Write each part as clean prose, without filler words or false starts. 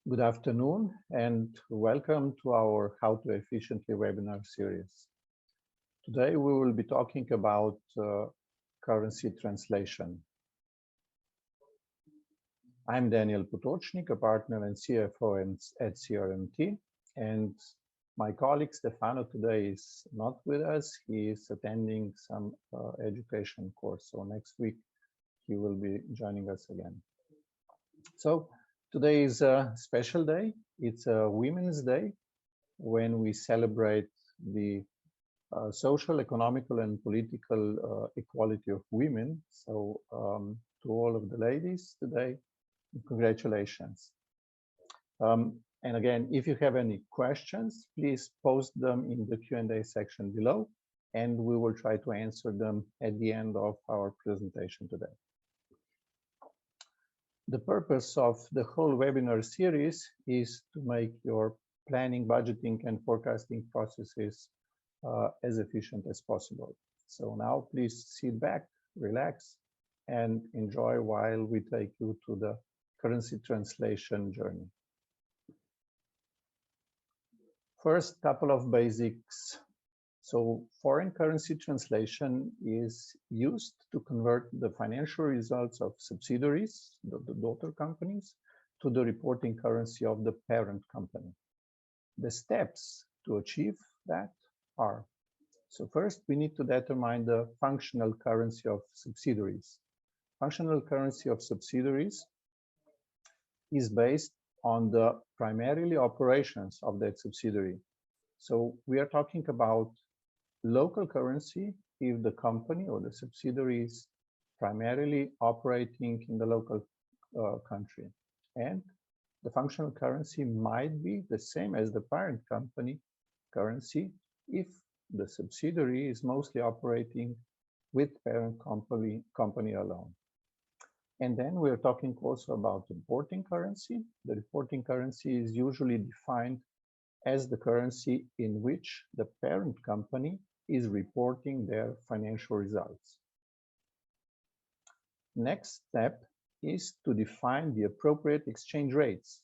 Good afternoon and welcome to our How to Efficiently webinar series. Today we will be talking about currency translation. I'm Daniel Putochnik, a partner and CFO at CRMT, and my colleague Stefano today is not with us. He is attending some education course, so next week he will be joining us again. So today is a special day. It's a Women's Day when we celebrate the social, economical, and political equality of women. So to all of the ladies today, congratulations. And again, if you have any questions, please post them in the Q&A section below, and we will try to answer them at the end of our presentation today. The purpose of the whole webinar series is to make your planning, budgeting, and forecasting processes as efficient as possible. So now please sit back, relax, and enjoy while we take you to the currency translation journey. First, couple of basics. So foreign currency translation is used to convert the financial results of subsidiaries, the daughter companies, to the reporting currency of the parent company. The steps to achieve that are, so first we need to determine the functional currency of subsidiaries. Functional currency of subsidiaries is based on the primarily operations of that subsidiary. So we are talking about local currency if the company or the subsidiary is primarily operating in the local country. And the functional currency might be the same as the parent company currency if the subsidiary is mostly operating with parent company alone. And then we're talking also about reporting currency. The reporting currency is usually defined as the currency in which the parent company is reporting their financial results. Next step is to define the appropriate exchange rates.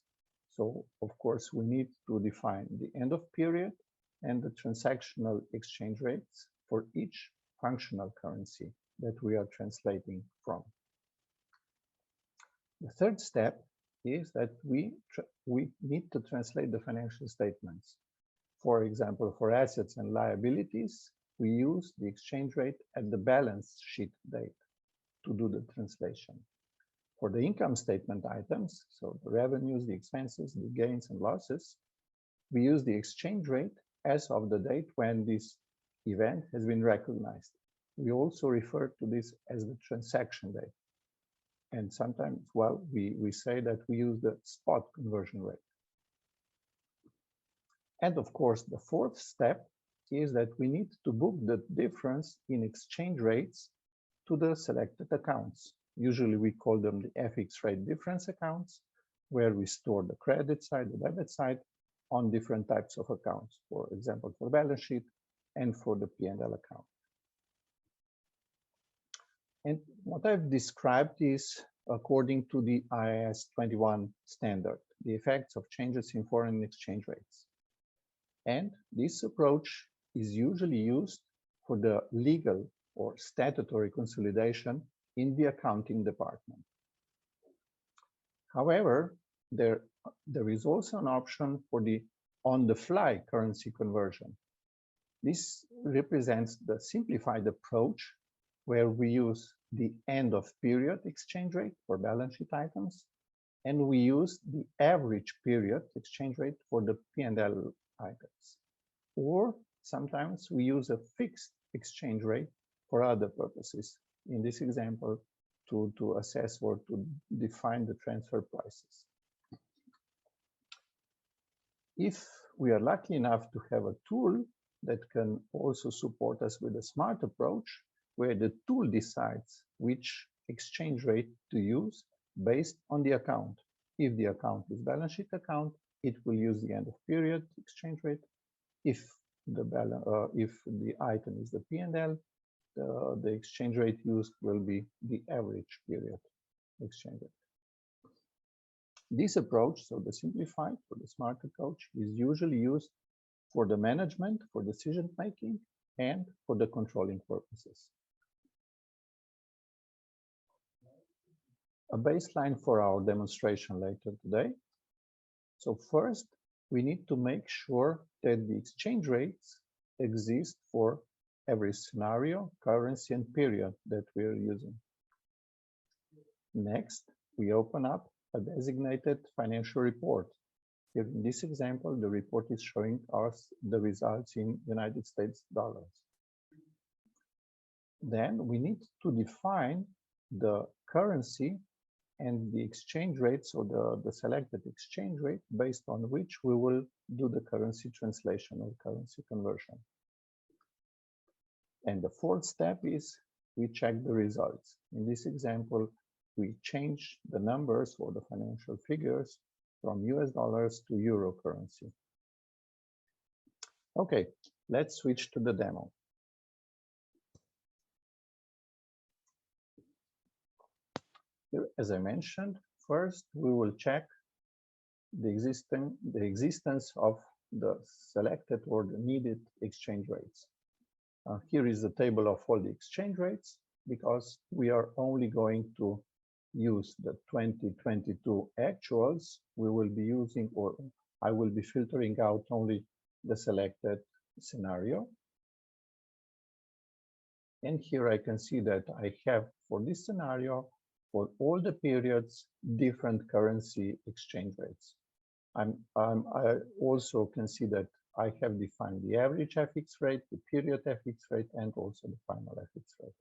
So, of course, we need to define the end of period and the transactional exchange rates for each functional currency that we are translating from. The third step is that we need to translate the financial statements. For example, for assets and liabilities, we use the exchange rate at the balance sheet date to do the translation. For the income statement items, so the revenues, the expenses, the gains and losses, we use the exchange rate as of the date when this event has been recognized. We also refer to this as the transaction date. And sometimes, well, we say that we use the spot conversion rate. And of course, the fourth step is that we need to book the difference in exchange rates to the selected accounts. Usually we call them the FX rate difference accounts, where we store the credit side, the debit side on different types of accounts, for example, for the balance sheet and for the P&L account. And what I've described is according to the IAS 21 standard, the effects of changes in foreign exchange rates. And this approach is usually used for the legal or statutory consolidation in the accounting department. However, there is also an option for the on-the-fly currency conversion. This represents the simplified approach where we use the end of period exchange rate for balance sheet items, and we use the average period exchange rate for the P&L items. Or sometimes we use a fixed exchange rate for other purposes. In this example, to assess or to define the transfer prices. If we are lucky enough to have a tool that can also support us with a smart approach, where the tool decides which exchange rate to use based on the account. If the account is balance sheet account, it will use the end of period exchange rate. If the item is the P&L, the exchange rate used will be the average period exchange rate. This approach, so the simplified or the smart approach, is usually used for the management, for decision making, and for the controlling purposes. A baseline for our demonstration later today. So first, we need to make sure that the exchange rates exist for every scenario, currency, and period that we are using. Next, we open up a designated financial report. Here in this example, the report is showing us the results in United States dollars. Then we need to define the currency and the exchange rate, so the selected exchange rate based on which we will do the currency translation or currency conversion. And the fourth step is we check the results. In this example, we change the numbers or the financial figures from US dollars to euro currency. Okay, let's switch to the demo. Here, as I mentioned, first we will check the existence of the selected or the needed exchange rates. Here is the table of all the exchange rates, because we are only going to use the 2022 actuals. We will be using, or I will be filtering out only the selected scenario. And here I can see that I have, for this scenario, for all the periods, different currency exchange rates. I also can see that I have defined the average FX rate, the period FX rate, and also the final FX rate.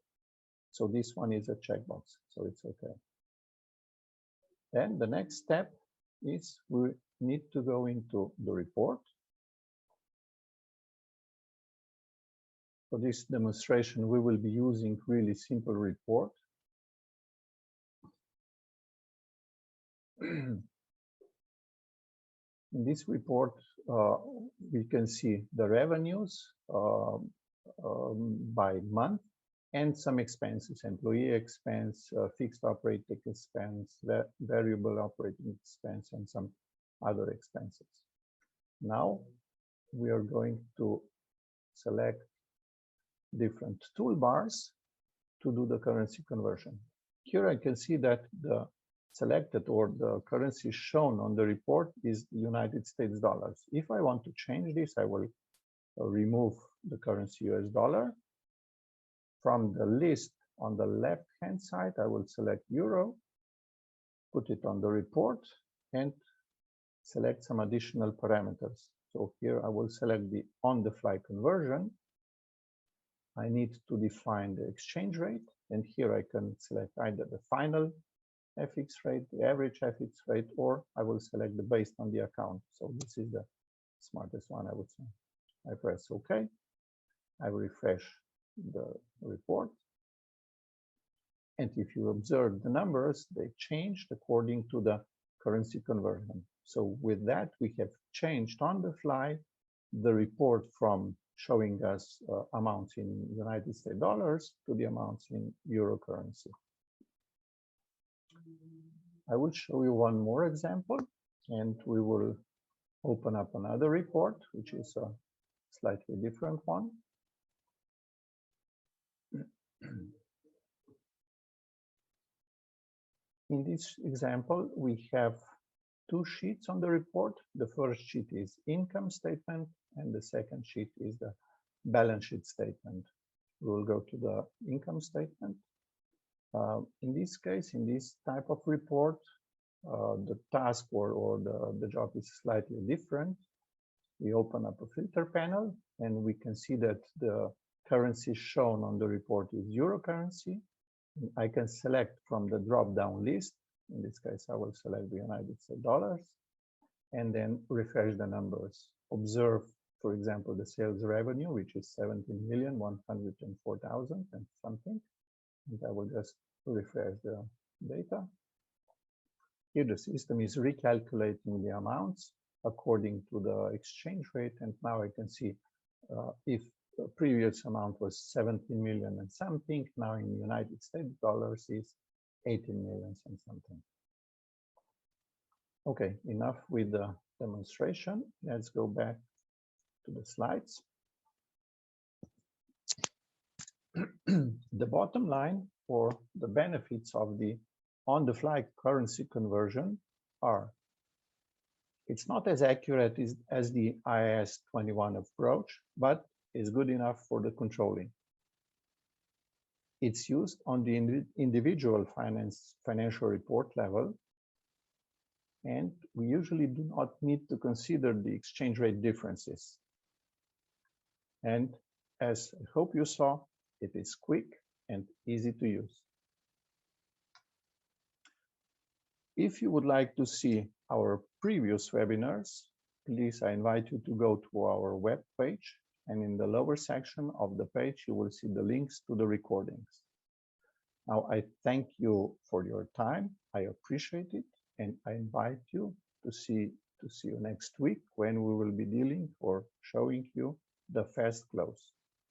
So this one is a checkbox, so it's okay. Then the next step is we need to go into the report. For this demonstration, we will be using really simple report. In this report, we can see the revenues by month and some expenses, employee expense, fixed operating expense, variable operating expense, and some other expenses. Now we are going to select different toolbars to do the currency conversion. Here I can see that the selected or the currency shown on the report is United States dollars. If I want to change this, I will remove the currency US dollar. From the list on the left-hand side, I will select euro, put it on the report, and select some additional parameters. So here I will select the on-the-fly conversion. I need to define the exchange rate, and here I can select either the final FX rate, the average FX rate, or I will select the based on the account. So this is the smartest one, I would say. I press OK. I refresh the report. And if you observe the numbers, they changed according to the currency conversion. So with that, we have changed on the fly the report from showing us amounts in United States dollars to the amounts in euro currency. I will show you one more example, and we will open up another report, which is a slightly different one. In this example, we have two sheets on the report. The first sheet is income statement, and the second sheet is the balance sheet statement. We will go to the income statement. In this case, in this type of report, the task or the job is slightly different. We open up a filter panel, and we can see that the currency shown on the report is euro currency. I can select from the drop-down list. In this case, I will select the United States dollars, and then refresh the numbers. Observe, for example, the sales revenue, which is 17,104,000 and something. And I will just refresh the data. Here the system is recalculating the amounts according to the exchange rate. And now I can see if the previous amount was 17 million and something, now in United States dollars is 18 million and something. Okay, enough with the demonstration. Let's go back to the slides. The bottom line for the benefits of the on-the-fly currency conversion are: it's not as accurate as the IAS 21 approach, but is good enough for the controlling. It's used on the individual financial report level, and we usually do not need to consider the exchange rate differences. And as I hope you saw, it is quick and easy to use. If you would like to see our previous webinars, please, I invite you to go to our web page, and in the lower section of the page, you will see the links to the recordings. Now, I thank you for your time. I appreciate it, and I invite you to see you next week when we will be dealing or showing you the fast close.